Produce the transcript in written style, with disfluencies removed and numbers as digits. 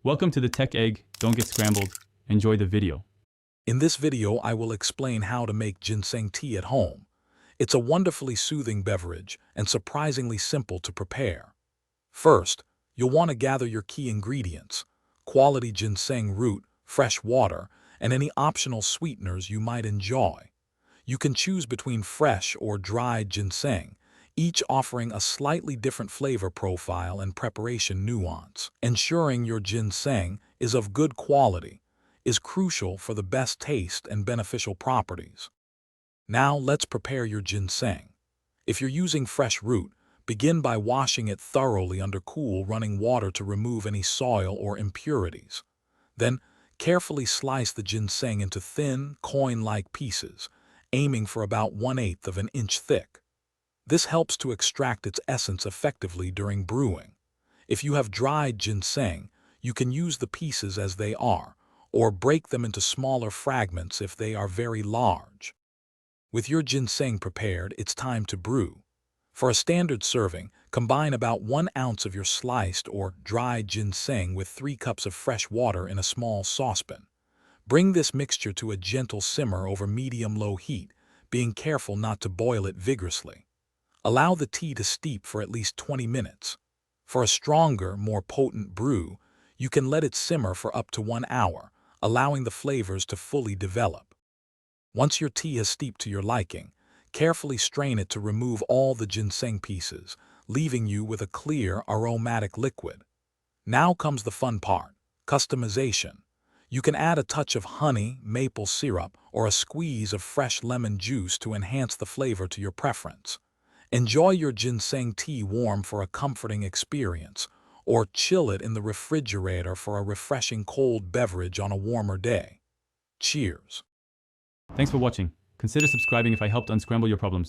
Welcome to the Tech Egg. Don't get scrambled. Enjoy the video. In this video, I will explain how to make ginseng tea at home. It's a wonderfully soothing beverage and surprisingly simple to prepare. First, you'll want to gather your key ingredients: quality ginseng root, fresh water, and any optional sweeteners you might enjoy. You can choose between fresh or dried ginseng, each offering a slightly different flavor profile and preparation nuance. Ensuring your ginseng is of good quality is crucial for the best taste and beneficial properties. Now let's prepare your ginseng. If you're using fresh root, begin by washing it thoroughly under cool running water to remove any soil or impurities. Then, carefully slice the ginseng into thin, coin-like pieces, aiming for about 1/8 of an inch thick. This helps to extract its essence effectively during brewing. If you have dried ginseng, you can use the pieces as they are, or break them into smaller fragments if they are very large. With your ginseng prepared, it's time to brew. For a standard serving, combine about 1 ounce of your sliced or dried ginseng with 3 cups of fresh water in a small saucepan. Bring this mixture to a gentle simmer over medium-low heat, being careful not to boil it vigorously. Allow the tea to steep for at least 20 minutes. For a stronger, more potent brew, you can let it simmer for up to 1 hour, allowing the flavors to fully develop. Once your tea has steeped to your liking, carefully strain it to remove all the ginseng pieces, leaving you with a clear, aromatic liquid. Now comes the fun part: customization. You can add a touch of honey, maple syrup, or a squeeze of fresh lemon juice to enhance the flavor to your preference. Enjoy your ginseng tea warm for a comforting experience, or chill it in the refrigerator for a refreshing cold beverage on a warmer day. Cheers! Thanks for watching. Consider subscribing if I helped unscramble your problems.